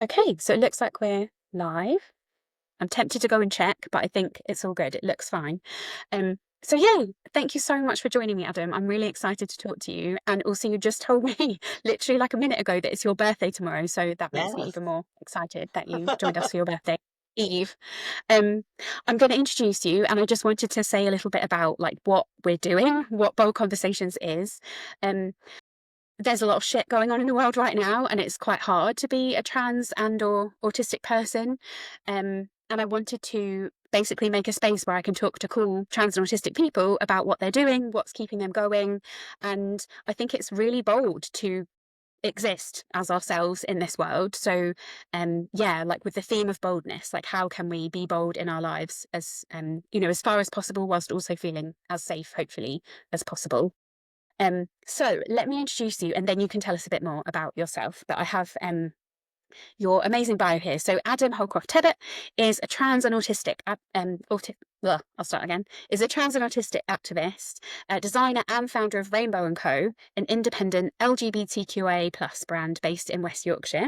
Okay, so it looks like we're live. I'm tempted to go and check, but I think it's all good. It looks fine. So yeah, thank you so much for joining me, Adam. I'm really excited to talk to you. And also you just told me literally like a minute ago that it's your birthday tomorrow. So that makes me Yes. even more excited that you joined us for your birthday eve. Um, I'm going to introduce you, and I just wanted to say a little bit about like what we're doing, what Bold Conversations is. Um, there's a lot of shit going on in the world right now, and it's quite hard to be a trans and or autistic person. And I wanted to basically make a space where I can talk to cool trans and autistic people about what they're doing, what's keeping them going. And I think it's really bold to exist as ourselves in this world. So yeah, like with the theme of boldness, like how can we be bold in our lives as as far as possible, whilst also feeling as safe, hopefully, as possible. So let me introduce you, and then you can tell us a bit more about yourself. But I have your amazing bio here. So Adam Holcroft-Tebbutt is a trans and autistic, I'll start again, is a trans and autistic activist, designer and founder of Rainbow and Co, an independent LGBTQIA plus brand based in West Yorkshire.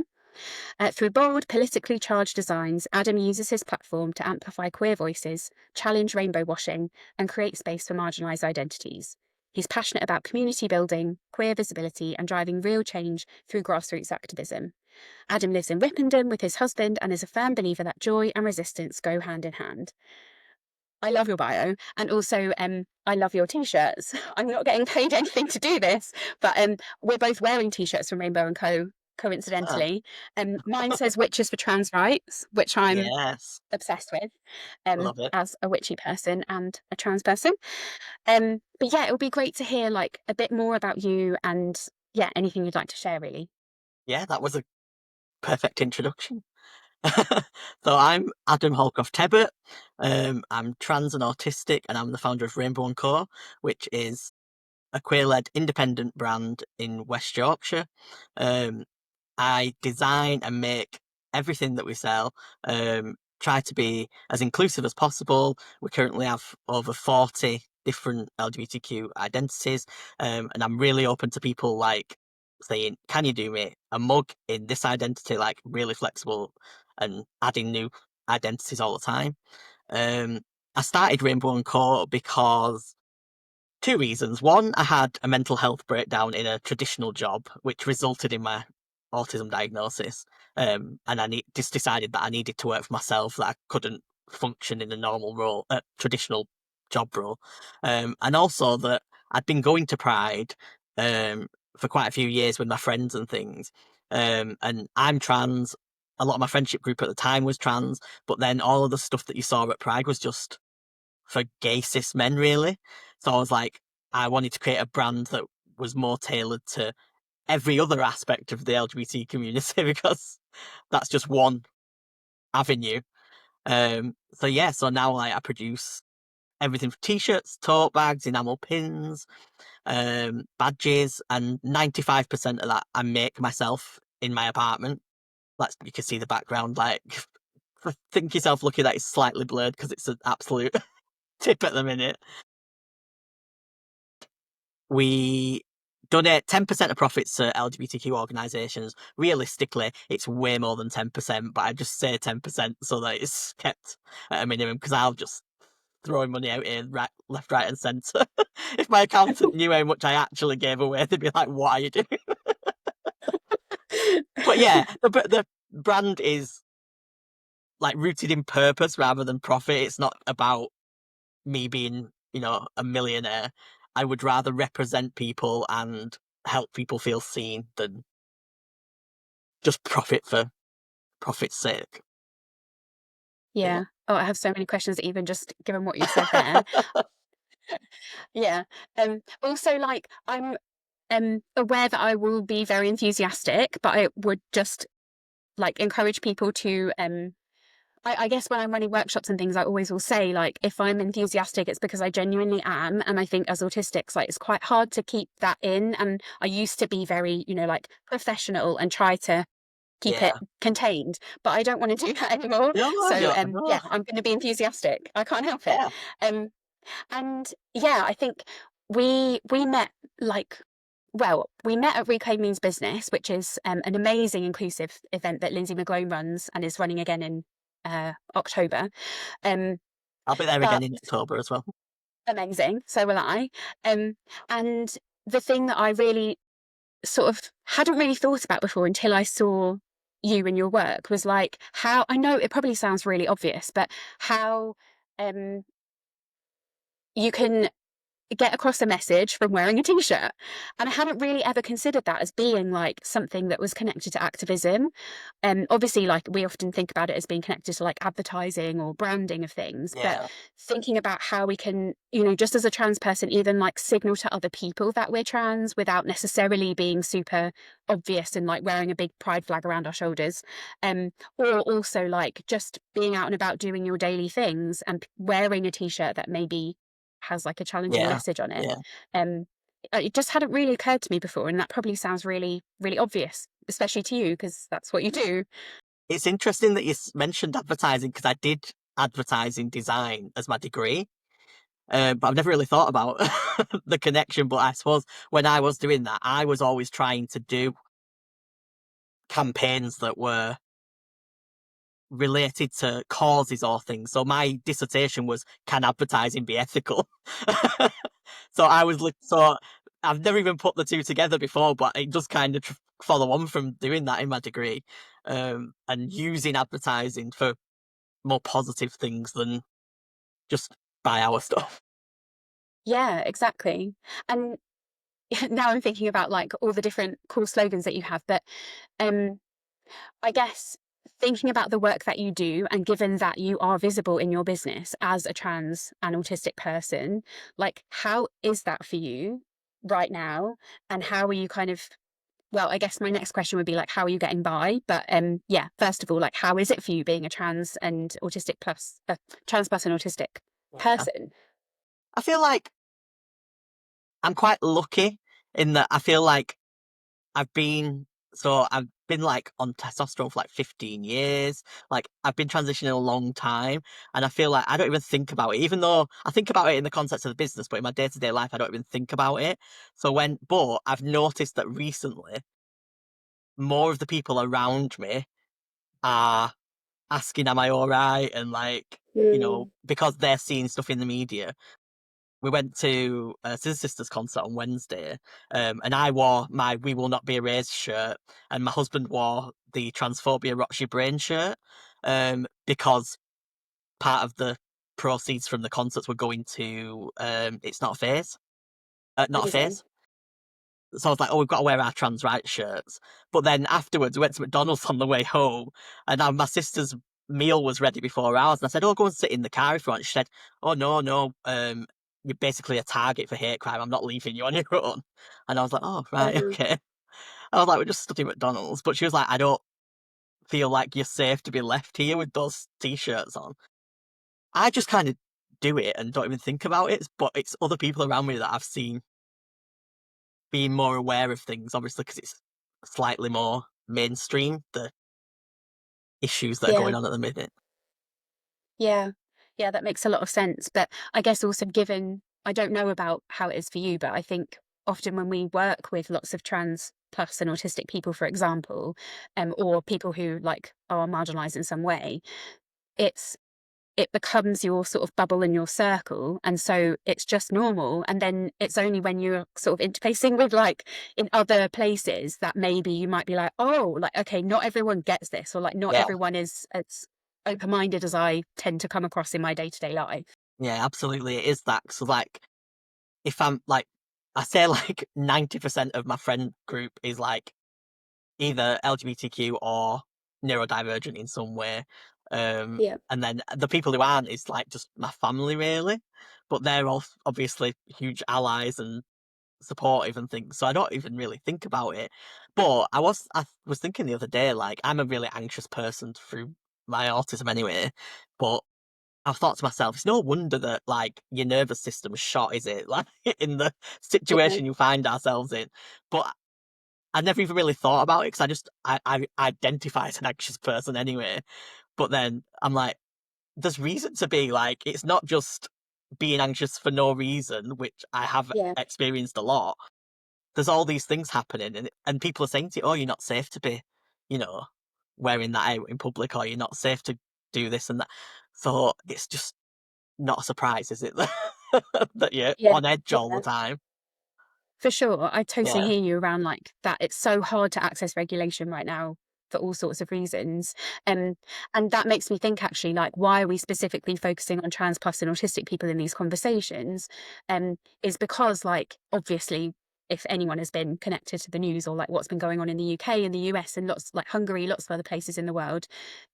Through bold, politically charged designs, Adam uses his platform to amplify queer voices, challenge rainbow washing, and create space for marginalised identities. He's passionate about community building, queer visibility, and driving real change through grassroots activism. Adam lives in Whippendon with his husband and is a firm believer that joy and resistance go hand in hand. I love your bio, and also I love your t-shirts. I'm not getting paid anything to do this, but we're both wearing t-shirts from Rainbow and Co, Ah, coincidentally. Mine says witches for trans rights, which I'm yes. obsessed with Love it. as a witchy person and a trans person. But yeah, it would be great to hear like a bit more about you and yeah, anything you'd like to share, really. Yeah, that was a perfect introduction. So I'm Adam Holcroft-Tebbutt. I'm trans and autistic, and I'm the founder of Rainbow and Co, which is a queer-led independent brand in West Yorkshire. Um, I design and make everything that we sell. Try to be as inclusive as possible. We currently have over 40 different LGBTQ identities, and I'm really open to people like saying, "Can you do me a mug in this identity?" Like really flexible and adding new identities all the time. Um, I started Rainbow and Co because two reasons. One, I had a mental health breakdown in a traditional job, which resulted in my autism diagnosis. And just decided that I needed to work for myself, that I couldn't function in a normal role, traditional job role. And also that I'd been going to Pride for quite a few years with my friends and things. And I'm trans. A lot of my friendship group at the time was trans, but then all of the stuff that you saw at Pride was just for gay cis men, really. So I was like, I wanted to create a brand that was more tailored to every other aspect of the LGBT community because that's just one avenue. So yeah, so now like I produce everything from t-shirts, tote bags, enamel pins, badges, and 95% of that I make myself in my apartment. Like you can see the background, like think yourself lucky that it's slightly blurred because it's an absolute tip at the minute. We donate 10% of profits to LGBTQ organisations. Realistically, it's way more than 10%, but I just say 10% so that it's kept at a minimum because I'll just throwing money out here, right, left, right, and centre. If my accountant knew how much I actually gave away, they'd be like, "What are you doing?" But yeah, the brand is like rooted in purpose rather than profit. It's not about me being, a millionaire. I would rather represent people and help people feel seen than just profit for profit's sake. Yeah. Yeah. Oh, I have so many questions, even just given what you've said there. Yeah. Also, like, I'm aware that I will be very enthusiastic, but I would just like encourage people to I guess when I'm running workshops and things, I always will say, like, if I'm enthusiastic, it's because I genuinely am. And I think as autistics, like, it's quite hard to keep that in. And I used to be very, like professional and try to keep it Yeah. contained, but I don't want to do that anymore. No, So, no. yeah, I'm going to be enthusiastic. I can't help it. Yeah. Um, and yeah, I think we met like well, we met at Reclaim Means Business, which is an amazing inclusive event that Lindsay McGlone runs and is running again in October. Um, I'll be there but again in October as well. amazing, so will I. And the thing that I really sort of hadn't really thought about before until I saw you and your work was like how I know it probably sounds really obvious, but how um, you can get across a message from wearing a t-shirt. And I hadn't really ever considered that as being like something that was connected to activism. And obviously, like we often think about it as being connected to like advertising or branding of things, but Yeah, thinking about how we can, you know, just as a trans person, even like signal to other people that we're trans without necessarily being super obvious and like wearing a big pride flag around our shoulders. Or also like just being out and about doing your daily things and wearing a t-shirt that maybe has like a challenging yeah, message on it. yeah. Um, it just hadn't really occurred to me before, and that probably sounds really, really obvious, especially to you because that's what you do. It's interesting that you mentioned advertising because I did advertising design as my degree, but I've never really thought about the connection. But I suppose when I was doing that, I was always trying to do campaigns that were related to causes or things. So my dissertation was, can advertising be ethical? So I was so I've never even put the two together before, but it just kind of follow on from doing that in my degree, and using advertising for more positive things than just buy our stuff. Yeah, exactly. And now I'm thinking about like all the different cool slogans that you have, but um, I guess thinking about the work that you do, and given that you are visible in your business as a trans and autistic person, like how is that for you right now? And how are you kind of, well, I guess my next question would be like, how are you getting by? But yeah, first of all, like, how is it for you being a trans and autistic plus, trans plus and autistic Yeah. person? I feel like I'm quite lucky in that I feel like I've been like on testosterone for like 15 years. Like I've been transitioning a long time, and I feel like I don't even think about it, even though I think about it in the context of the business, but in my day-to-day life, I don't even think about it. But I've noticed that recently, more of the people around me are asking, am I all right? And like, Mm. because they're seeing stuff in the media. We went to a Scissor Sisters concert on Wednesday, and I wore my "We Will Not Be Erased" shirt, and my husband wore the "Transphobia Rots Your Brain" shirt, because part of the proceeds from the concerts were going to "It's Not a Phase," not a Amazing. phase. So I was like, "Oh, we've got to wear our trans rights shirts." But then afterwards, we went to McDonald's on the way home, and my sister's meal was ready before ours. And I said, "Oh, go and sit in the car if you want." She said, "Oh, no, no, you're basically a target for hate crime. I'm not leaving you on your own." And I was like, "Oh, right, Um, okay." I was like, "We're just studying McDonald's," but she was like, "I don't feel like you're safe to be left here with those t-shirts on." I just kind of do it and don't even think about it. But it's other people around me that I've seen being more aware of things, obviously, because it's slightly more mainstream, the issues that are yeah, going on at the minute. yeah, yeah, that makes a lot of sense. But I guess also given, I don't know about how it is for you, but I think often when we work with lots of trans plus and autistic people, for example, or people who like are marginalized in some way, it's it becomes your sort of bubble in your circle. And so it's just normal. And then it's only when you're sort of interfacing with like in other places that maybe you might be like, oh, like, okay, not everyone gets this, or like not Yeah, everyone is as open minded as I tend to come across in my day to day life. yeah, absolutely. It is that. So, like, if I'm like, I say like 90% of my friend group is like either LGBTQ or neurodivergent in some way. Yeah. And then the people who aren't is like just my family, really. But they're all obviously huge allies and supportive and things. So I don't even really think about it. But I was thinking the other day, like I'm a really anxious person through my autism anyway. But I've thought to myself, it's no wonder that like your nervous system's shot, is it? Like in the Yeah. situation you find ourselves in. But I never even really thought about it because I identify as an anxious person anyway. But then I'm like, there's reason to be like, it's not just being anxious for no reason, which I have Yeah. experienced a lot. there's all these things happening, and people are saying to you, "Oh, you're not safe to be, you know, wearing that out in public, or you're not safe to do this and that." So it's just not a surprise, is it, that you're Yeah, on edge all the yeah. time? For sure. I totally Yeah. hear you around like that. It's so hard to access regulation right now for all sorts of reasons. Um, and that makes me think actually, like, why are we specifically focusing on trans plus and autistic people in these conversations? Is because, like, obviously, if anyone has been connected to the news or like what's been going on in the UK and the US and lots like Hungary, lots of other places in the world,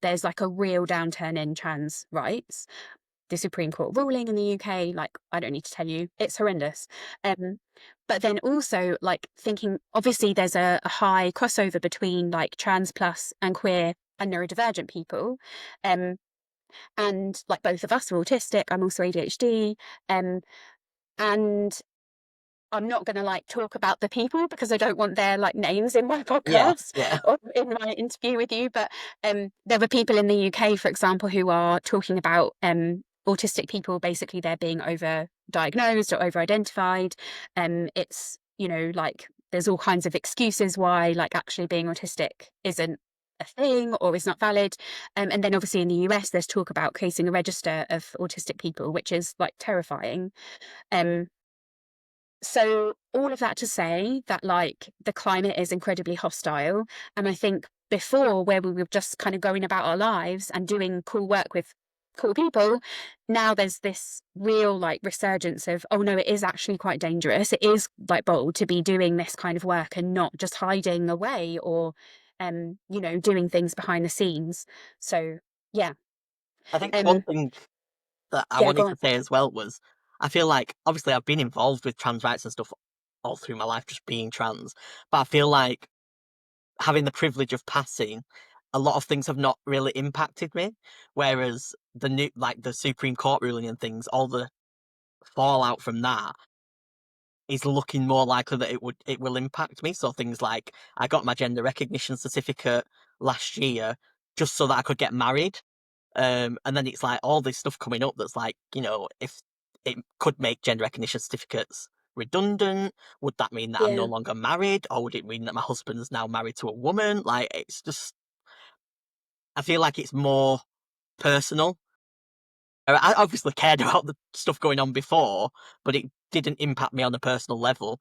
there's like a real downturn in trans rights. The Supreme Court ruling in the UK, like, I don't need to tell you, it's horrendous. Um, but then also, like, thinking, obviously, there's a high crossover between like trans plus and queer and neurodivergent people. Um, and like both of us are autistic, I'm also ADHD. Um, and I'm not going to like talk about the people because I don't want their like names in my Yeah, podcast yeah, or in my interview with you. But there were people in the UK, for example, who are talking about autistic people. Basically, they're being over diagnosed or over identified. It's, you know, like there's all kinds of excuses why like actually being autistic isn't a thing or is not valid. And then obviously in the US, there's talk about creating a register of autistic people, which is like terrifying. Um, so all of that to say that like the climate is incredibly hostile. And I think before where we were just kind of going about our lives and doing cool work with cool people, now there's this real like resurgence of, oh no, it is actually quite dangerous. It is like bold to be doing this kind of work and not just hiding away or you know, doing things behind the scenes. So yeah. I think one Um thing that I yeah, go wanted on. to say as well was, I feel like obviously I've been involved with trans rights and stuff all through my life, just being trans. But I feel like having the privilege of passing, a lot of things have not really impacted me. Whereas the new, like the Supreme Court ruling and things, all the fallout from that is looking more likely that it will impact me. So things like I got my gender recognition certificate last year just so that I could get married. And then it's like all this stuff coming up that's like, if it could make gender recognition certificates redundant, would that mean that I'm no Yeah. longer married? Or would it mean that my husband's now married to a woman? Like, it's just, I feel like it's more personal. I obviously cared about the stuff going on before, but it didn't impact me on a personal level.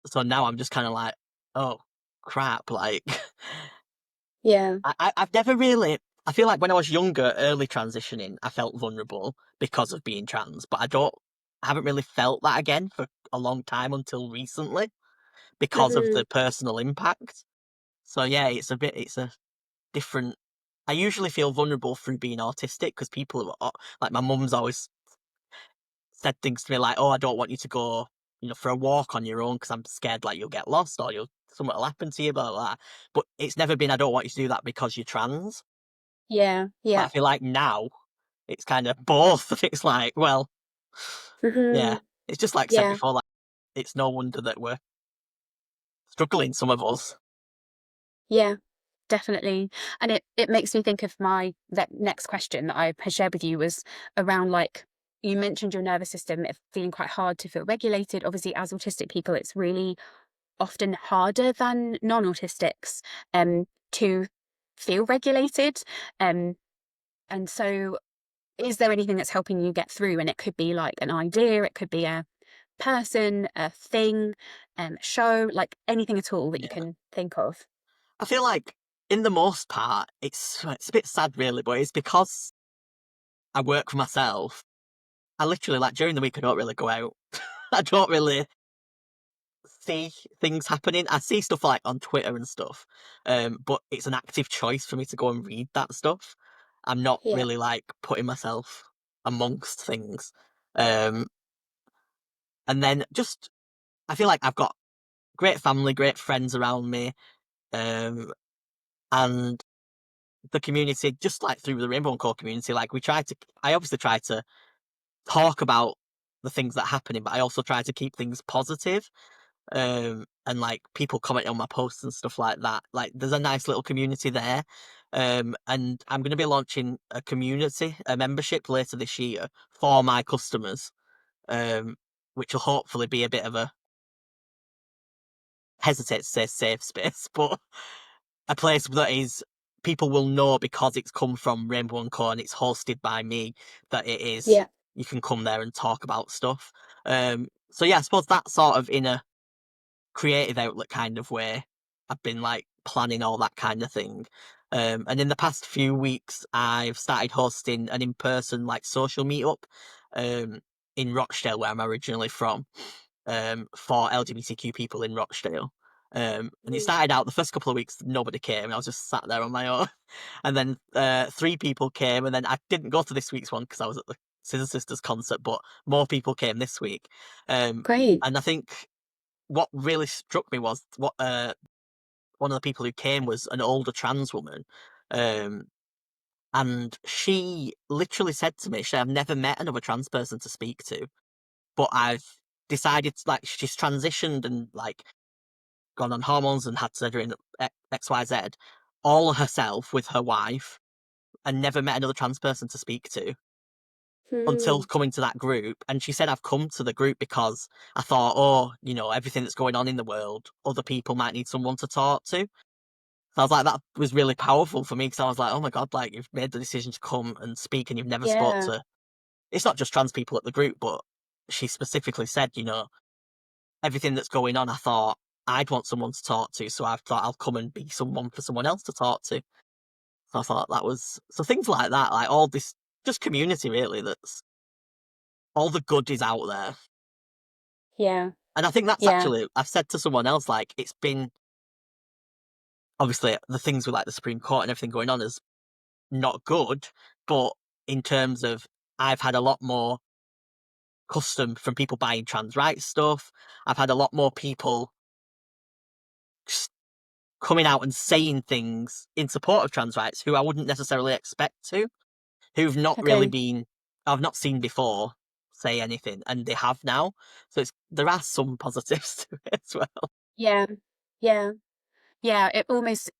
So now I'm just kind of like, oh, crap. Like, Yeah. I've never really. I feel like when I was younger, early transitioning, I felt vulnerable because of being trans, but I haven't really felt that again for a long time until recently because of Hmm. the personal impact. So yeah, it's a different. I usually feel vulnerable through being autistic because people like my mum's always said things to me like, "Oh, I don't want you to go, for a walk on your own because I'm scared like you'll get lost or something will happen to you, blah, blah, blah." But it's never been, "I don't want you to do that because you're trans." Yeah. But Yeah. I feel like now it's kind of both. It's like, well, yeah, Hmm. it's just like I said Yeah. before, like it's no wonder that we're struggling, some of us. Yeah, definitely. And it makes me think of my that next question that I had shared with you was around like you mentioned your nervous system feeling quite hard to feel regulated. Obviously, as autistic people, it's really often harder than non-autistics to feel regulated. Um, and so is there anything that's helping you get through? And it could be like an idea, it could be a person, a thing, show, like anything at all that you Yeah, can think of. I feel like in the most part, it's a bit sad really, but it's because I work for myself. I literally like during the week I don't really go out. I don't really see things happening. I see stuff like on Twitter and stuff, but it's an active choice for me to go and read that stuff. I'm not Yeah. really like putting myself amongst things. Um, and then just I feel like I've got great family, great friends around me, um, and the community, just like through the Rainbow and Core community, like I obviously try to talk about the things that are happening, but I also try to keep things positive. And like people comment on my posts and stuff like that. Like there's a nice little community there. And I'm going to be launching a membership later this year for my customers, um, which will hopefully be a bit of hesitate to say safe space, but a place that is people will know because it's come from Rainbow and Co and it's hosted by me that it is Yeah. you can come there and talk about stuff. So yeah, I suppose that sort of in a creative outlet kind of way, I've been like planning all that kind of thing. And in the past few weeks, I've started hosting an in-person like social meetup um, in Rochdale, where I'm originally from, for LGBTQ people in Rochdale. And it Mm. started out the first couple of weeks, nobody came. I was just sat there on my own. And then three people came. And then I didn't go to this week's one because I was at the Scissor Sisters concert, but more people came this week. Great. And I think what really struck me was what one of the people who came was an older trans woman. Um, and she literally said to me, I've never met another trans person to speak to, but I've decided like she's transitioned and like gone on hormones and had surgery and XYZ all herself with her wife and never met another trans person to speak to until Hmm. coming to that group. And she said, I've come to the group because I thought, oh, everything that's going on in the world, other people might need someone to talk to. So I was like, that was really powerful for me because I was like, oh my God, like you've made the decision to come and speak and you've never spoke Yeah. to, it's not just trans people at the group, but she specifically said, everything that's going on, I thought I'd want someone to talk to. So I thought I'll come and be someone for someone else to talk to. So I thought that was, so things like that, like all this, just community really, that's all the good is out there. Yeah. And I think that's Yeah. actually, I've said to someone else, like, it's been obviously the things with like the Supreme Court and everything going on is not good, but in terms of I've had a lot more custom from people buying trans rights stuff. I've had a lot more people coming out and saying things in support of trans rights who I wouldn't necessarily expect to, who've not really Okay. been, I've not seen before say anything, and they have now. So there are some positives to it as well. Yeah. Yeah. Yeah. It almost,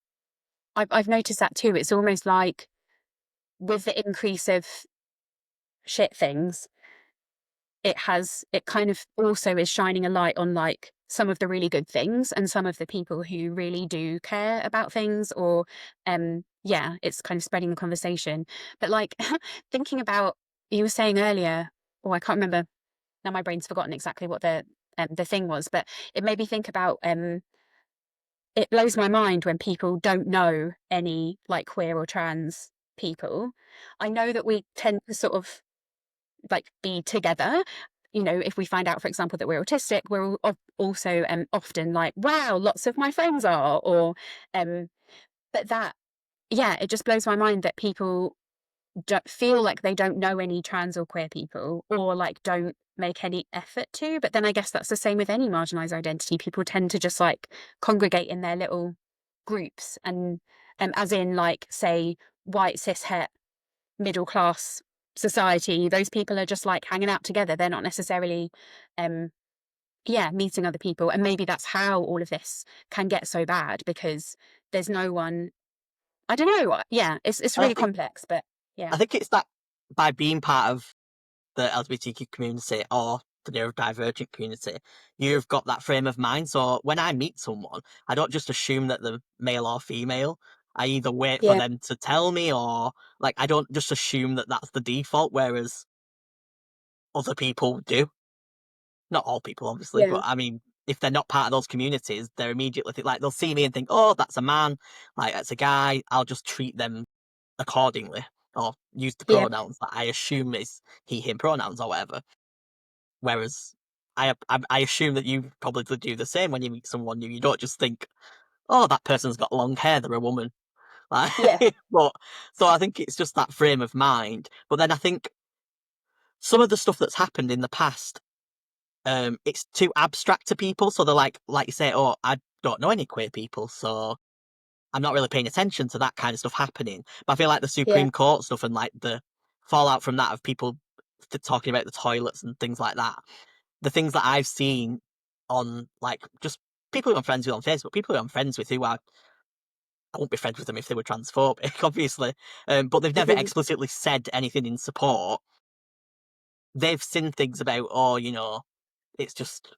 I've noticed that too. It's almost like with the increase of shit things, it kind of also is shining a light on like some of the really good things and some of the people who really do care about things, or yeah, it's kind of spreading the conversation. But like thinking about, you were saying earlier, or I can't remember now, my brain's forgotten exactly what the thing was, but it made me think about it blows my mind when people don't know any like queer or trans people. I know that we tend to sort of like be together. If we find out, for example, that we're autistic, we're also often like, wow, lots of my friends are, or um, but that, yeah, it just blows my mind that people don't feel like they don't know any trans or queer people, or like don't make any effort to. But then I guess that's the same with any marginalized identity. People tend to just like congregate in their little groups, and as in like, say, white cis het middle class society, those people are just like hanging out together. They're not necessarily um yeah, meeting other people. And maybe that's how all of this can get so bad, because there's no one. I don't know. Yeah, it's And really complex, but yeah. I think it's that by being part of the LGBTQ community or the neurodivergent community, you've got that frame of mind. So when I meet someone, I don't just assume that they're male or female. I either wait for Yeah. them to tell me, or like I don't just assume that that's the default, whereas other people do. Not all people, obviously, Yeah. but I mean, if they're not part of those communities, they're immediately like they'll see me and think, "Oh, that's a man, like that's a guy." I'll just treat them accordingly, or use the Yeah. pronouns that I assume is he/him pronouns or whatever. Whereas I assume that you probably do the same when you meet someone new. You don't just think, "Oh, that person's got long hair; they're a woman." Like, Yeah. but so I think it's just that frame of mind. But then I think some of the stuff that's happened in the past, it's too abstract to people. So they're like you say, "Oh, I don't know any queer people, so I'm not really paying attention to that kind of stuff happening." But I feel like the Yeah. Supreme Court stuff and like the fallout from that of people talking about the toilets and things like that, the things that I've seen on like just people who I'm friends with on Facebook, people who I'm friends with who I won't be friends with them if they were transphobic, obviously, but they've never explicitly said anything in support. They've seen things about, oh, it's just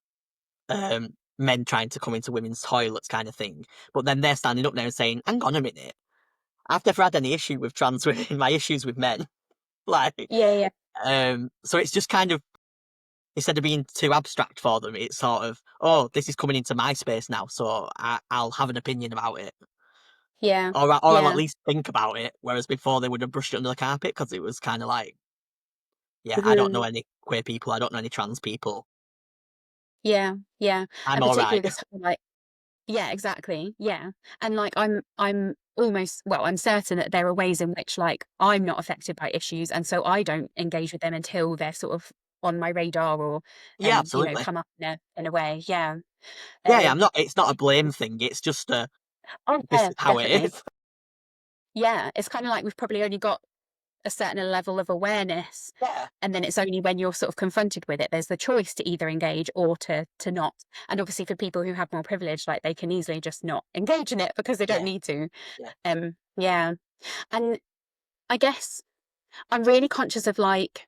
men trying to come into women's toilets kind of thing. But then they're standing up there and saying, hang on a minute, I've never had any issue with trans women, my issue's with men. Like, Yeah, yeah, so it's just kind of, instead of being too abstract for them, it's sort of, oh, this is coming into my space now, so I'll have an opinion about it. yeah, Or I'll at yeah. least think about it. Whereas before they would have brushed it under the carpet because it was kind of like, yeah, I don't know Mhm. any queer people, I don't know any trans people. Yeah, yeah. I'm And all particularly right. this whole, like, yeah, exactly. Yeah. And like I'm almost, well, I'm certain that there are ways in which like I'm not affected by issues, and so I don't engage with them until they're sort of on my radar, or Yeah, you know, absolutely. come up in a way. Yeah. Yeah, yeah. I'm Um not. It's not a blame thing. It's just a. oh This yeah, is how it definitely. is. Yeah. It's kind of like we've probably only got a certain level of awareness, Yeah, and then it's only when you're sort of confronted with it there's the choice to either engage or to not. And obviously for people who have more privilege, like they can easily just not engage in it because they don't yeah, need to. yeah. Yeah. And I guess I'm really conscious of like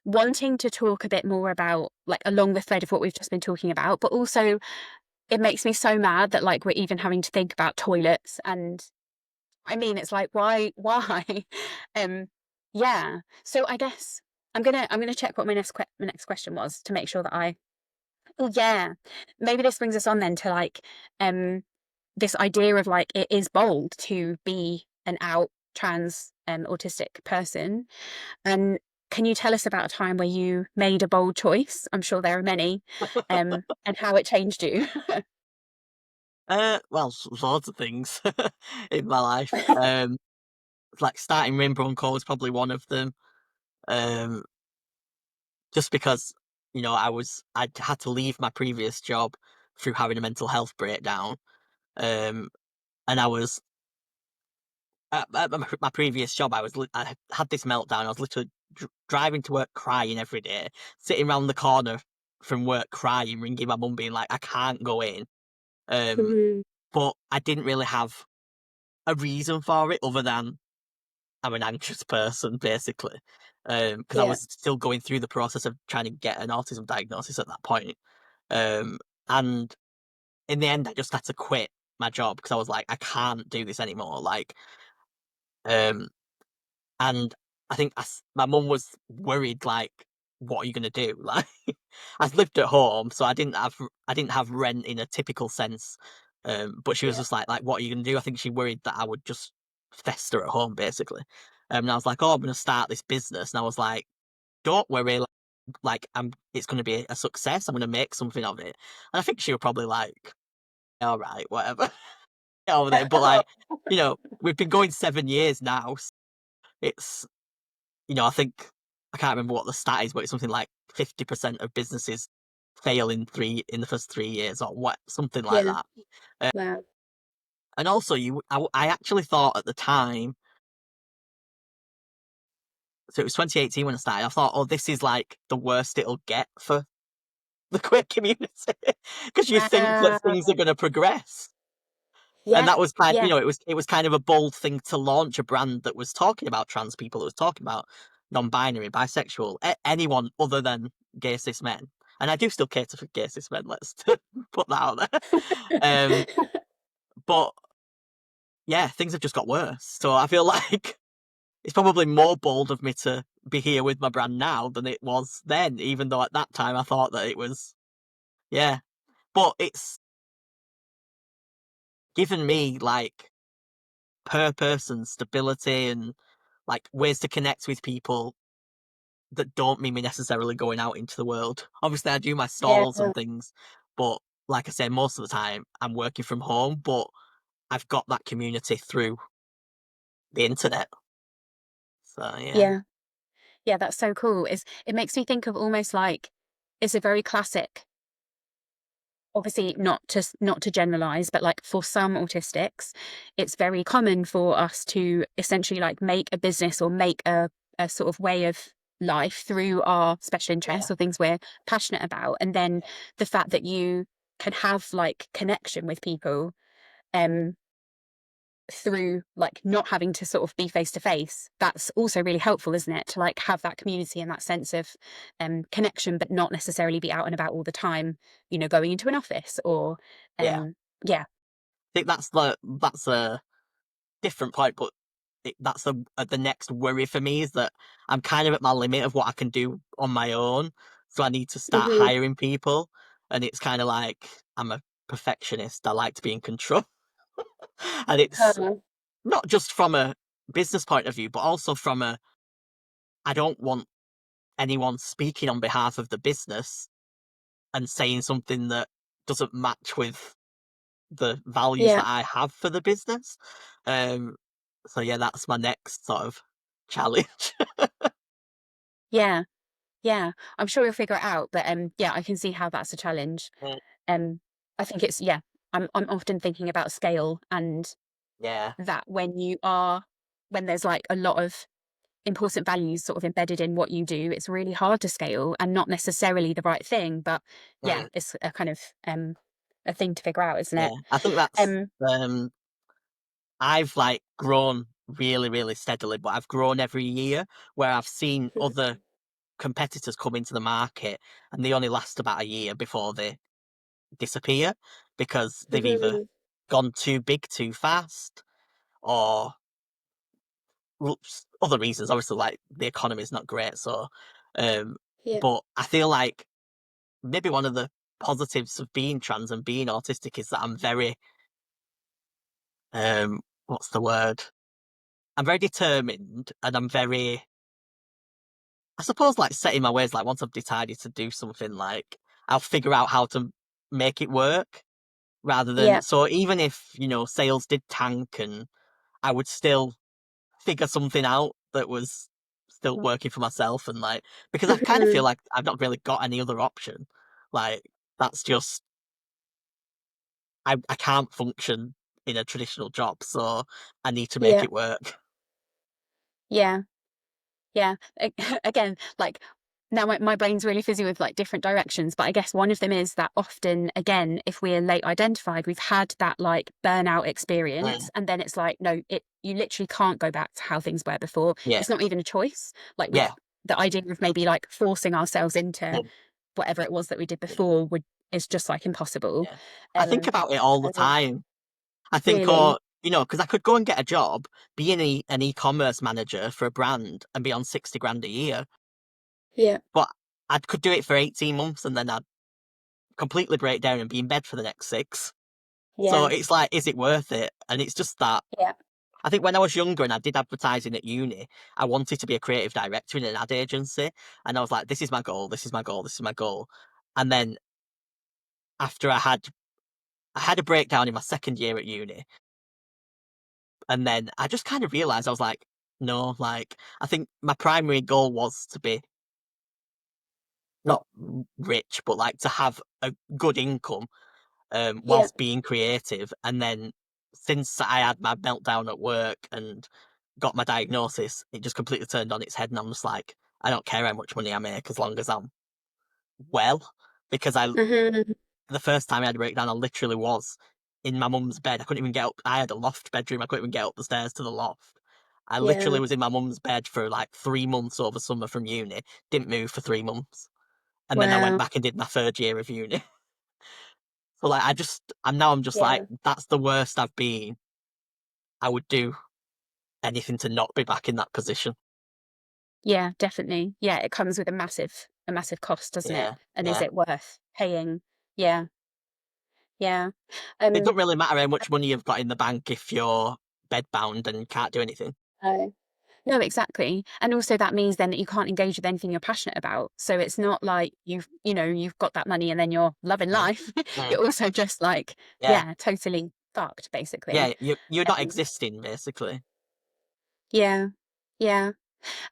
wanting to talk a bit more about like along the thread of what we've just been talking about, but also it makes me so mad that like we're even having to think about toilets. And I mean it's like why um yeah, so I guess I'm gonna check what my next question was to make sure that I oh yeah, maybe this brings us on then to like um this idea of like it is bold to be an out trans autistic person. And can you tell us about a time where you made a bold choice? I'm sure there are many, and how it changed you. Well, lots of things in my life. Like starting Rainbow and Co was probably one of them. Um, just because I'd had to leave my previous job through having a mental health breakdown. Um, and I was at my previous job. I had this meltdown. I was literally driving to work crying every day, sitting around the corner from work crying, ringing my mum, being like, I can't go in. Um, Mhm. but I didn't really have a reason for it other than I'm an anxious person, basically. Because I Yeah. was still going through the process of trying to get an autism diagnosis at that point. Um, and in the end, I just had to quit my job because I was like, I can't do this anymore. Like, um, and I think my mum was worried, like, what are you gonna do? Like, I lived at home, so I didn't have rent in a typical sense. But she was Yeah. just like, what are you gonna do? I think she worried that I would just fester at home, basically. And I was like, oh, I'm gonna start this business, and I was like, don't worry, like it's gonna be a success. I'm gonna make something of it. And I think she was probably like, all right, whatever, get over there. But like, we've been going 7 years now. So it's I think I can't remember what the stat is, but it's something like 50% of businesses fail in the first 3 years or what something like Yeah. that. Uh, Wow. and also, I actually thought at the time, so it was 2018 when I started. I thought, oh, this is like the worst it'll get for the queer community because you think that things are Wow. going to progress. And Yeah. that was Yeah. it was kind of a bold thing to launch a brand that was talking about trans people, that was talking about non-binary, bisexual, anyone other than gay cis men. And I do still cater for gay cis men. Let's put that out there. Um, but yeah, things have just got worse. So I feel like it's probably more bold of me to be here with my brand now than it was then. Even though at that time I thought that it was, yeah. But it's given me like purpose and stability and like ways to connect with people that don't mean me necessarily going out into the world. Obviously, I do my Yeah. stalls and things, but like I say, most of the time I'm working from home, but I've got that community through the internet. So yeah, Yeah. Yeah. That's so cool. It makes me think of almost like it's a very classic, obviously not to generalize, but like for some autistics it's very common for us to essentially like make a business or make a sort of way of life through our special yeah, interests or things we're passionate about. And then the fact that you can have like connection with people, um through like not having to sort of be face to face, that's also really helpful, isn't it? To like have that community and that sense of connection, but not necessarily be out and about all the time, you know, going into an office or Yeah. yeah. I think that's a different point, but that's the next worry for me is that I'm kind of at my limit of what I can do on my own. So I need to start Hmm. hiring people. And it's kind of like I'm a perfectionist. I like to be in control. And it's not just from a business point of view, but also from a I don't want anyone speaking on behalf of the business and saying something that doesn't match with the values Yeah. that I have for the business. Um, so yeah, that's my next sort of challenge. Yeah. Yeah. I'm sure you'll figure it out, but yeah, I can see how that's a challenge. Mm, Um, I think it's yeah. I'm often thinking about scale and yeah, that when there's like a lot of important values sort of embedded in what you do, it's really hard to scale and not necessarily the right thing. But yeah, mm, it's a kind of a thing to figure out, isn't yeah. it? I think that's Um, I've like grown really, really steadily, but I've grown every year where I've seen other competitors come into the market and they only last about a year before they disappear because they've either mhm, gone too big too fast or other reasons. Obviously, like the economy is not great, so um, yeah. but I feel like maybe one of the positives of being trans and being autistic is that I'm very what's the word? I'm very determined and I'm very I suppose like setting my ways like once I've decided to do something like I'll figure out how to make it work rather than Yeah. so even if, sales did tank and I would still figure something out that was still working for myself and like because I kind of feel Mhm, like I've not really got any other option. Like that's just I can't function in a traditional job, so I need to make yeah. it work. Yeah. Yeah. Again, like now my brain's really fuzzy with like different directions, but I guess one of them is that often, again, if we're late identified, we've had that like burnout Mm, experience, and then it's like, no, you literally can't go back to how things were before. yeah, It's not even a choice. Like yeah, the idea of maybe like forcing ourselves into mm, whatever it was that we did yeah, before would is just like impossible. yeah. I think Um, about it all the and yeah, time. I think, really, because I could go and get a job, be an e-commerce manager for a brand and be on 60 grand a year, yeah, but I could do it for 18 months and then I'd completely break down and be in bed for the next 6. So yeah, it's like, is it worth it? And it's just that yeah, I think when I was younger and I did advertising at uni, I wanted to be a creative director in an ad agency. And I was like, this is my goal, this is my goal, this is my goal. And then after I had a breakdown in my second year at uni, and then I just kind of realized I was like, no, like I think my primary goal was to be not rich, but like to have a good income yeah. whilst being creative. And then since I had my meltdown at work and got my diagnosis, it just completely turned on its head. And I'm just like, I don't care how much money I make as long as I'm well. Because Hmm. the first time I had a breakdown, I literally was in my mum's bed. I couldn't even get up. I had a loft bedroom. I couldn't even get up the stairs to the loft. I Yeah. literally was in my mum's bed for like 3 months over summer from uni. Didn't move for 3 months. And then I went Wow. back and did my third year of uni. So like I'm just like, Yeah. that's the worst I've been. I would do anything to not be back in that position. Yeah, definitely. Yeah, it comes with a massive cost, doesn't it? Yeah, And is yeah. it worth paying? Yeah, yeah. It doesn't Um, really matter how much money you've got in the bank if you're bedbound and can't do anything. no, no, exactly. And also that means then that you can't engage with anything you're passionate about. So it's not like you've got that money and then you're loving Mm, life. mm, You're also just like, yeah, yeah, totally fucked, basically. yeah. You're not Um, existing basically. yeah, yeah.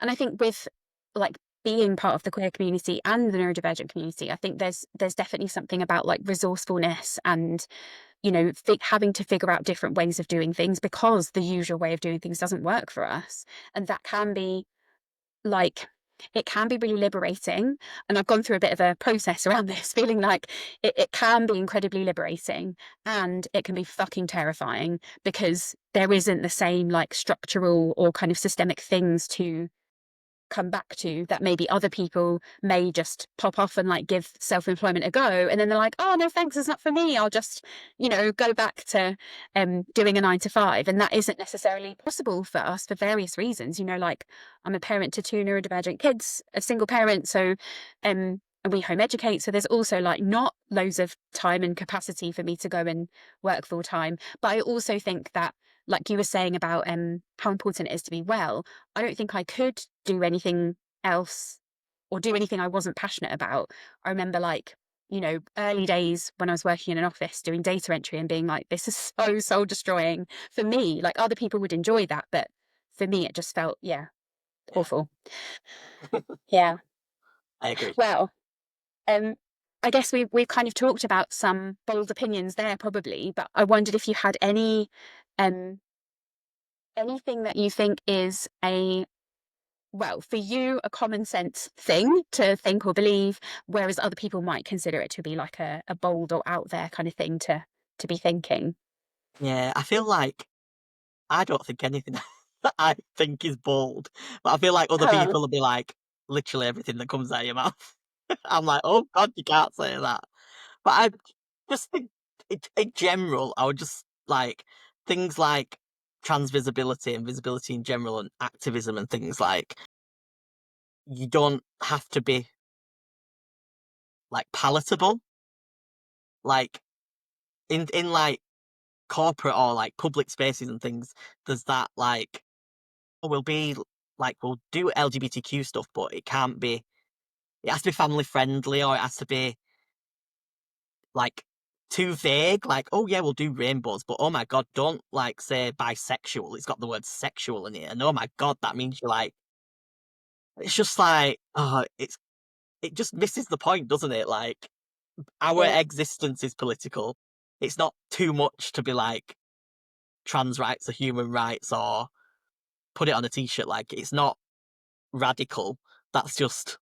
And I think with like being part of the queer community and the neurodivergent community, I think there's definitely something about like resourcefulness and having to figure out different ways of doing things because the usual way of doing things doesn't work for us, and that can be like it can be really liberating. And I've gone through a bit of a process around this, feeling like it can be incredibly liberating, and it can be fucking terrifying because there isn't the same like structural or kind of systemic things to come back to that maybe other people may just pop off and like give self-employment a go, and then they're like, oh no thanks, it's not for me, I'll just, go back to doing a 9 to 5. And that isn't necessarily possible for us for various reasons. Like, I'm a parent to 2 neurodivergent kids, a single parent, so and we home educate, so there's also like not loads of time and capacity for me to go and work full time. But I also think that, like you were saying about how important it is to be well, I don't think I could do anything else or do anything I wasn't passionate about. I remember, like, early days when I was working in an office doing data entry and being like, this is so soul destroying for me. Like, other people would enjoy that, but for me, it just felt, yeah, Yeah, awful. Yeah. I agree. Well, um, I guess we've kind of talked about some bold opinions there, probably, but I wondered if you had um, anything that you think is well, for you, a common sense thing to think or believe, whereas other people might consider it to be like a bold or out there kind of thing to be thinking. Yeah, I feel like I don't think anything that I think is bold, but I feel like other Uh, people will be like, literally everything that comes out of your mouth. I'm like, oh God, you can't say that. But I just think, in general, I would just like things like trans visibility and visibility in general and activism and things like, you don't have to be like palatable. Like in like corporate or like public spaces and things, there's that like, oh, we'll do LGBTQ stuff, but it has to be family friendly, or it has to be like too vague. Like, oh yeah, we'll do rainbows, but oh my God, don't like say bisexual. It's got the word sexual in it. And oh my God, that means you're like, it's just like, oh, it just misses the point, doesn't it? Like, our yeah. existence is political. It's not too much to be like trans rights or human rights or put it on a t-shirt. Like, it's not radical. That's just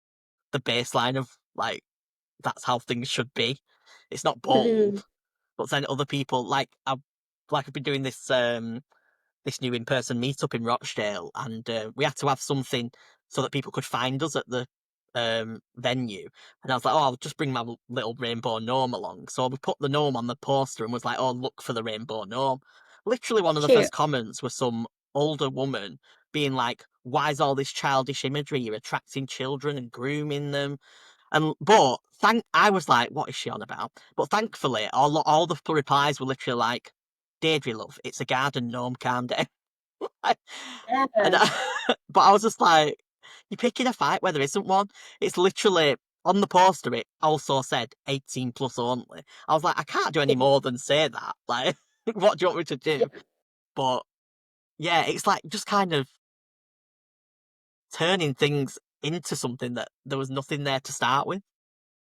the baseline of like, that's how things should be. It's not Mhm. bold, but then other people I've been doing this new in-person meetup in Rochdale, and we had to have something so that people could find us at the venue. And I was like, oh, I'll just bring my little rainbow gnome along. So we put the gnome on the poster and was like, oh, look for the rainbow gnome. Literally, one of the Cute. first comments was some older woman being like, why is all this childish imagery? You're attracting children and grooming them. And but I was like, what is she on about? But thankfully, all the replies were literally like, Deirdre, love, it's a garden gnome, calm down. And Yeah. but I was just like, you're picking a fight where there isn't one. It's literally on the poster. It also said 18 plus only. I was like, I can't do any Yeah. more than say that. Like, what do you want me to do? Yeah. But yeah, it's like just kind of turning things into something that there was nothing there to start with.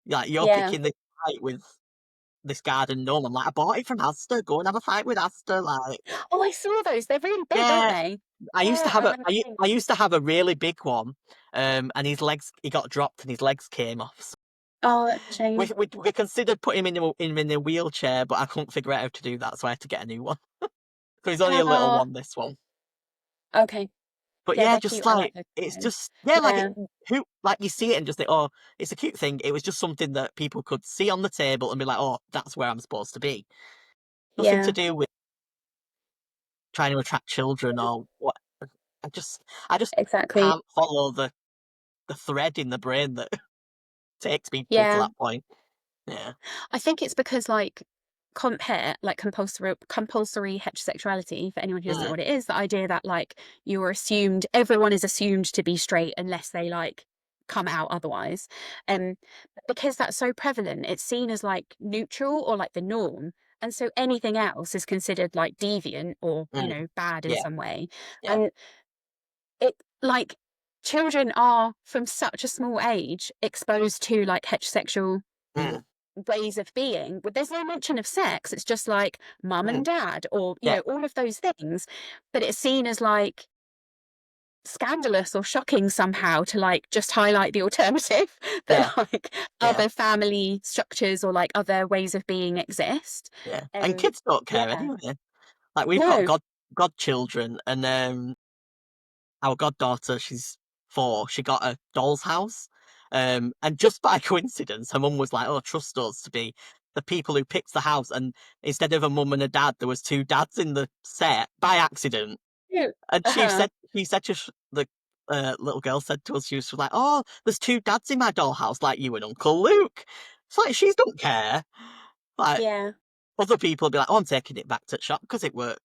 Like, you're Yeah. picking this fight with this garden gnome. I'm like, I bought it from Asda. Go and have a fight with Asda. Like, Oh, I saw those. They're really big, aren't yeah. they? I used to Yeah, have I remember seeing I them. used to have a really big one, and he got dropped and his legs came off. So Oh, that's a we, shame. we we considered putting him in a wheelchair, but I couldn't figure out how to do that, so I had to get a new one. So he's only a little Oh, one, this one. okay. But Yeah, yeah, they're just cute. I like like those it's guys. just yeah, like Yeah. who like you see it and just think, oh, it's a cute thing. It was just something that people could see on the table and be like, oh, that's where I'm supposed to be. Nothing to Yeah, do with trying to attract children or what. I just I just exactly. can't follow the thread in the brain that takes people to Yeah. that point. Yeah. I think it's because, like, compulsory heterosexuality, for anyone who doesn't know Mm, what it is, the idea that like everyone is assumed to be straight unless they like come out otherwise. Um because that's so prevalent, it's seen as like neutral or like the norm. And so anything else is considered like deviant or, mm, bad in yeah, some way. yeah. And it like children are from such a small age exposed to like heterosexual Mm, ways of being, but there's no mention of sex. It's just like mum mm, and dad, or yeah, all of those things. But it's seen as like scandalous or shocking somehow to like just highlight the alternative Yeah, that like yeah, other family structures or like other ways of being exist. yeah. And Um, kids don't care yeah, anyway. Like we've got no, godchildren, and our goddaughter, she's 4, she got a doll's house. And just by coincidence, her mum was like, "Oh, trust us to be the people who picked the house." And instead of a mum and a dad, there was 2 dads in the set by accident. cute. And Uh-huh. she said to the little girl said to us, she was like, "Oh, there's 2 dads in my dollhouse, like you and Uncle Luke." It's like she don't care. Like Yeah, other people would be like, "Oh, I'm taking it back to the shop because it were,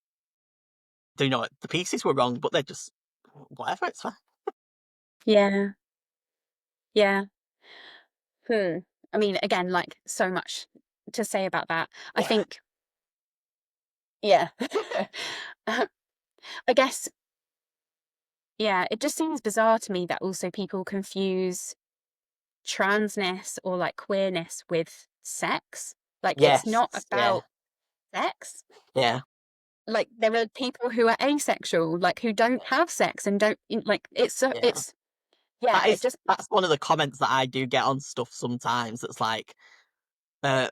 you know, the pieces were wrong," but they're just whatever. It's fine. yeah, yeah. Hmm. I mean, again, like so much to say about that. I Yeah, think, yeah. I guess, yeah, it just seems bizarre to me that also people confuse transness or like queerness with sex. Like it's yes, not yeah, about sex. yeah, Like there are people who are asexual, like who don't have sex and don't like it's so yeah. it's yeah, it just That's one of the comments that I do get on stuff sometimes. It's like,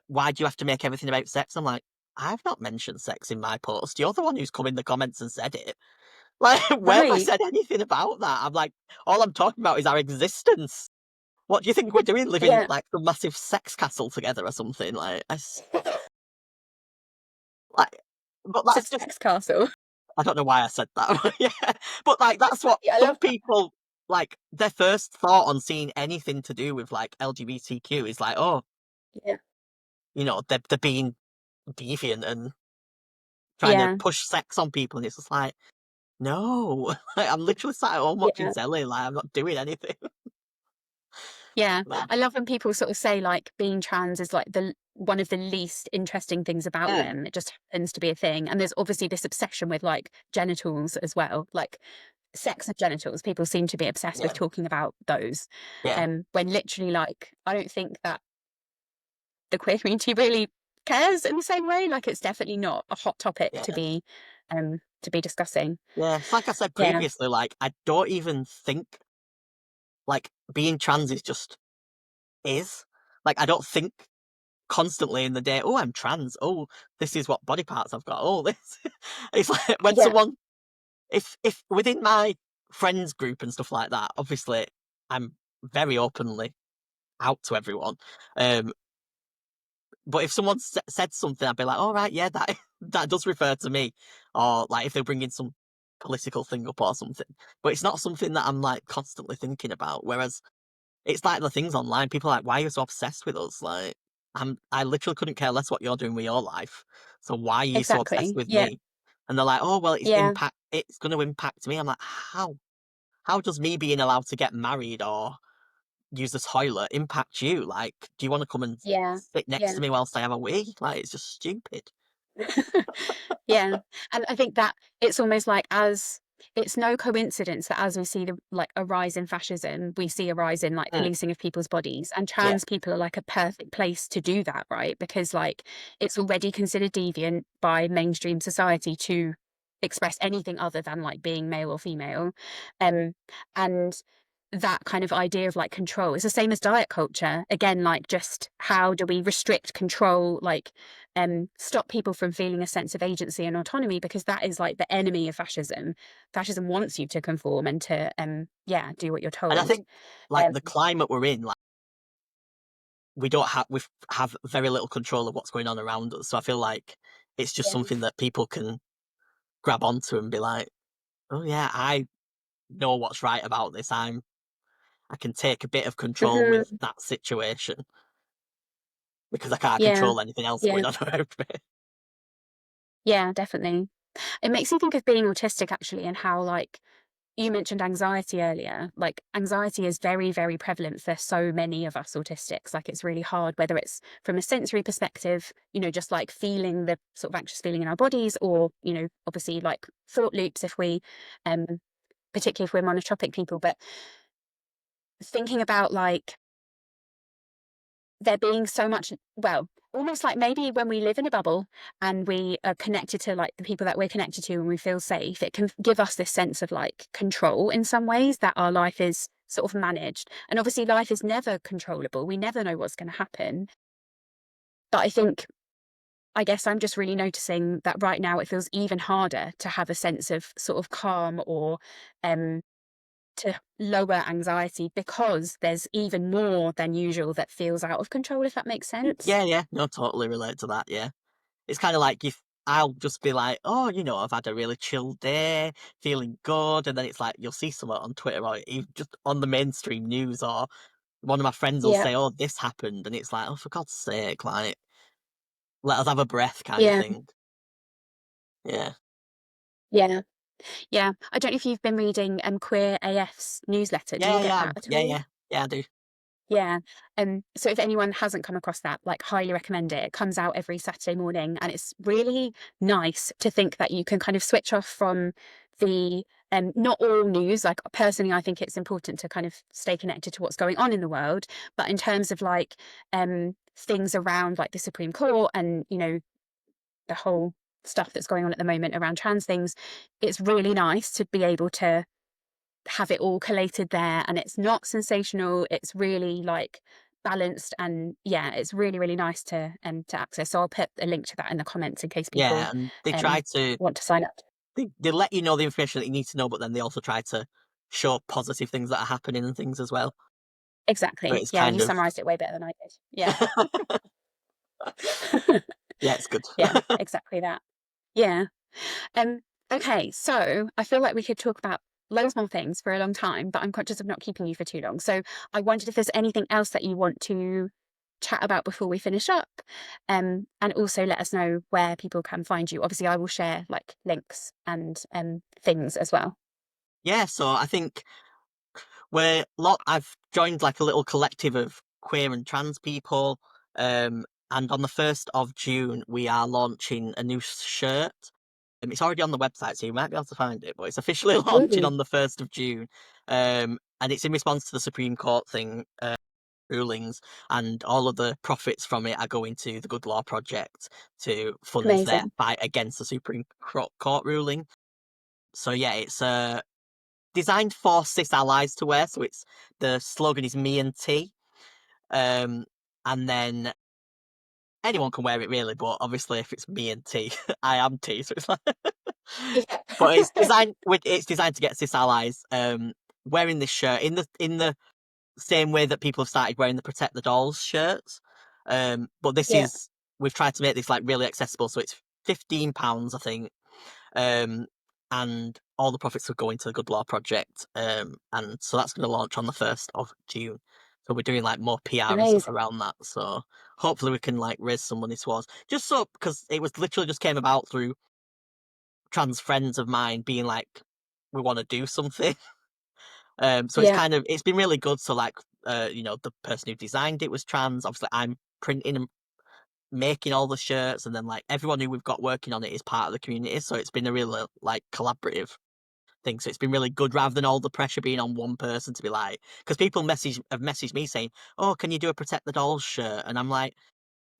why do you have to make everything about sex? I'm like, I've not mentioned sex in my post. You're the one who's come in the comments and said it. Like, where have I right. said anything about that? I'm like, all I'm talking about is our existence. What do you think we're doing? Living Yeah. like some massive sex castle together or something? Like, but It's a that's just, sex castle. I don't know why I said that. Yeah, but like that's what Yeah, I some love that. people like. Their first thought on seeing anything to do with like LGBTQ is like, oh, Yeah. you know, they're being deviant and trying to Yeah. push sex on people, and it's just like, no, like, I'm literally sat at home watching Yeah. telly, like I'm not doing anything. Yeah. Like, I love when people sort of say like being trans is like the one of the least interesting things about mm, them. It just happens to be a thing. And there's obviously this obsession with like genitals as well. Like sex and genitals. People seem to be obsessed with yeah, talking about those. yeah, When literally like I don't think that the queer community really cares in the same way. Like it's definitely not a hot topic yeah. to be discussing. Yeah, it's like I said Yeah. previously, like I don't even think like being trans is just is. Like I don't think constantly in the day, oh, I'm trans. Oh, this is what body parts I've got. Oh, this. It's like when Yeah. someone, if within my friends group and stuff like that, obviously I'm very openly out to everyone. Um, but if someone said something, I'd be like, all right, yeah, that that does refer to me, or like if they're bringing some political thing up or something. But it's not something that I'm like constantly thinking about. Whereas it's like the things online. People are like, "Why are you so obsessed with us?" Like, I literally couldn't care less what you're doing with your life. So why are you so obsessed Exactly. with Yeah. me? And they're like, "Oh, well, Yeah. it's going to impact me." I'm like, "How? How does me being allowed to get married or use the toilet impact you? Like, do you want to come and Yeah. sit next to Yeah. me whilst I have a wee? Like, it's just stupid." Yeah. And I think that it's almost like as it's no coincidence that as we see the like a rise in fascism, we see a rise in like Mm, policing of people's bodies. And yeah, trans people are like a perfect place to do that, right? Because like it's already considered deviant by mainstream society to express anything other than like being male or female. Um, and that kind of idea of like control is the same as diet culture. Again, like just how do we restrict control, like stop people from feeling a sense of agency and autonomy because that is like the enemy of fascism. Fascism wants you to conform and to yeah, do what you're and I told. think like Um the climate we're in, like we have very little control of what's going on around us. So I feel like it's just yeah. something that people can grab onto and be like, "Oh yeah, I know what's right about this. I can take a bit of control with Mhm. that situation because I can't Yeah. control anything else Yeah. going on around me." Yeah, definitely. It makes me think of being autistic actually and how like you mentioned anxiety earlier. Like anxiety is very, very prevalent for so many of us autistics. Like it's really hard, whether it's from a sensory perspective, you know, just like feeling the sort of anxious feeling in our bodies, or, you know, obviously like thought loops if we um particularly if we're monotropic people. But thinking about like there being so much, well, almost like maybe when we live in a bubble and we are connected to like the people that we're connected to and we feel safe, it can give us this sense of like control in some ways, that our life is sort of managed. And obviously life is never controllable. We never know what's going to happen. But I guess I'm just really noticing that right now it feels even harder to have a sense of sort of calm, or um to lower anxiety, because there's even more than usual that feels out of control, if that makes sense. Yeah, yeah, no, totally relate to that, yeah. It's kinda like if I'll just be like, "Oh, I've had a really chill day, feeling good," and then it's like you'll see someone on Twitter or even just on the mainstream news, or one of my friends will Yeah. say, "Oh, this happened," and it's like, "Oh, for God's sake, like, let us have a breath," kinda Yeah. thing. Yeah. Yeah. Yeah. I don't know if you've been reading Queer AF's newsletter. Do you Yeah, get yeah, that at yeah, all? yeah. Yeah, I do. Yeah. So if anyone hasn't come across that, like, highly recommend it. It comes out every Saturday morning, and it's really nice to think that you can kind of switch off from the not all news. Like, personally, I think it's important to kind of stay connected to what's going on in the world. But in terms of like things around like the Supreme Court and, the whole stuff that's going on at the moment around trans things, it's really nice to be able to have it all collated there, and it's not sensational. It's really like balanced, and yeah, it's really, really nice to access. So I'll put a link to that in the comments in case people Yeah, and they um try to want to sign up. they let you know the information that you need to know, but then they also try to show positive things that are happening and things as well. So Exactly. it's Yeah, you kind of summarized it way better than I did. Yeah. yeah, it's good. Yeah, exactly that. Yeah. Um, okay, so I feel like we could talk about loads more things for a long time, but I'm conscious of not keeping you for too long. So I wondered if there's anything else that you want to chat about before we finish up. And also let us know where people can find you. Obviously, I will share like links and things as well. Yeah, so I think I've joined like a little collective of queer and trans people, and on the 1st of June we are launching a new shirt. It's already on the website, so you might be able to find it, but it's officially launching Ooh, on the 1st of June. And it's in response to the Supreme Court rulings, and all of the profits from it are going to the Good Law Project to fund their amazing. fight against the Supreme Court ruling. So yeah, it's designed for cis allies to wear. So the slogan is "Me and T," um, and then anyone can wear it really, but obviously if it's me and T, I am T, so it's like. Yeah. But it's designed to get cis allies wearing this shirt in the same way that people have started wearing the Protect the Dolls shirts. But Yeah, we've tried to make this like really accessible, so it's £15, I think. Um, and all the profits are going to the Good Law Project. And so that's going to launch on the 1st of June. So we're doing like more PR and stuff amazing. around that. So hopefully we can like raise some money towards, just so, because it was literally just came about through trans friends of mine being like, we want to do something. So Yeah, it's been really good. So like, the person who designed it was trans. Obviously, I'm printing and making all the shirts, and then like everyone who we've got working on it is part of the community. So it's been a really like collaborative thing. So it's been really good rather than all the pressure being on one person to be like, because people have messaged me saying, "Oh, can you do a Protect the Dolls shirt?" And I'm like,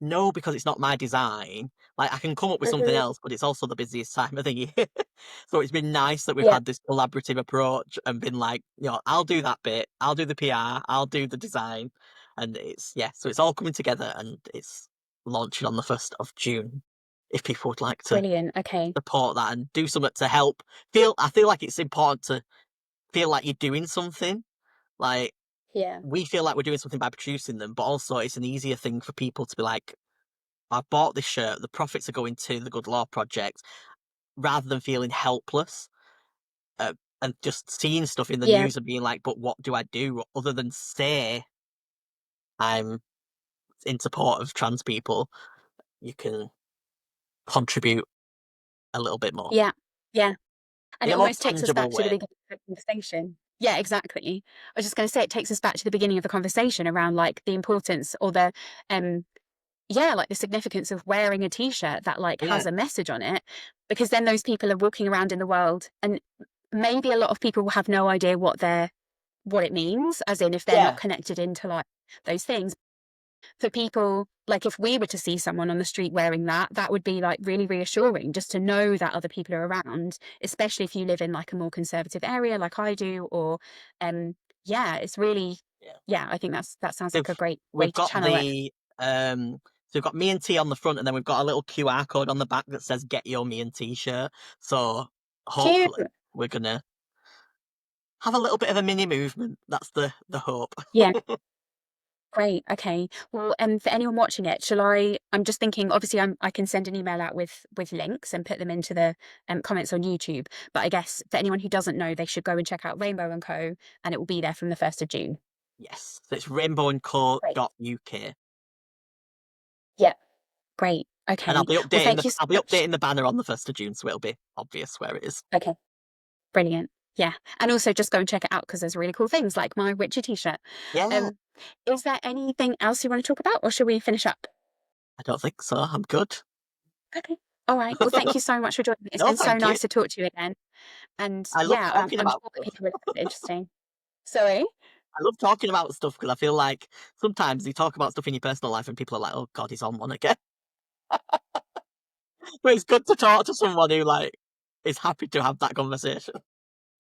no, because it's not my design. Like, I can come up with something hmm, else, but it's also the busiest time of the year. So it's been nice that we've yeah, had this collaborative approach and been like, I'll do that bit, I'll do the PR, I'll do the design. And yeah, so it's all coming together and it's launching on the 1st of June. If people would like to brilliant. Okay, support that and do something to help I feel like it's important to feel like you're doing something. Like, yeah, we feel like we're doing something by producing them, but also it's an easier thing for people to be like, I bought this shirt, the profits are going to the Good Law Project, rather than feeling helpless, and just seeing stuff in the yeah, news and being like, but what do I do other than say I'm in support of trans people? You can contribute a little bit more yeah, yeah. And in it a more almost takes us back tangible to the way. beginning of the conversation. Yeah, exactly. I was just going to say it takes us back to the beginning of the conversation around like the importance, or the um yeah, like the significance of wearing a t-shirt that like Yeah, has a message on it, because then those people are walking around in the world, and maybe a lot of people will have no idea what it means, as in if they're not yeah, connected into like those things. for people, like if we were to see someone on the street wearing that, that would be like really reassuring just to know that other people are around, especially if you live in like a more conservative area like I do, or yeah, it's really, Yeah. yeah, I think that sounds So like a great way we've to got channel it. the so we've got me and T on the front, and then we've got a little QR code on the back that says "Get Your Me and T shirt." So Cute. hopefully we're gonna have a little bit of a mini movement. That's the hope. Yeah. Great. Okay. Well, for anyone watching it, shall I? I'm just thinking. Obviously, I can send an email out with links and put them into the comments on YouTube. But I guess for anyone who doesn't know, they should go and check out Rainbow and Co. And it will be there from the 1st of June. Yes, so it's Great. rainbowandco.uk. Yeah. Great. And I'll Okay. be Well, updating thank the you so I'll be much. updating the banner on the 1st of June, so it'll be obvious where it is. Okay. Brilliant. Yeah. And also just go and check it out because there's really cool things like my Witcher t-shirt. Yeah, Um, is there anything else you want to talk about, or should we finish up? I don't think so. I'm good. Okay. All right. Well, thank you so much for joining me. It's No, been so thank you. nice to talk to you again. And I love yeah, talking I'm about sure that stuff. people will find it interesting. Sorry? I love talking about stuff because I feel like sometimes you talk about stuff in your personal life and people are like, "Oh God, he's on one again." But it's good to talk to someone who like is happy to have that conversation.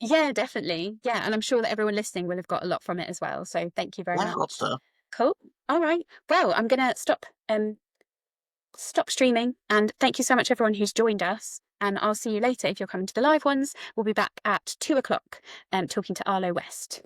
Yeah, definitely. Yeah, and I'm sure that everyone listening will have got a lot from it as well. So thank you very Yeah, I hope much. so. Cool. All right. Well, I'm gonna stop streaming, and thank you so much everyone who's joined us. And I'll see you later if you're coming to the live ones. We'll be back at 2 o'clock talking to Arlo West.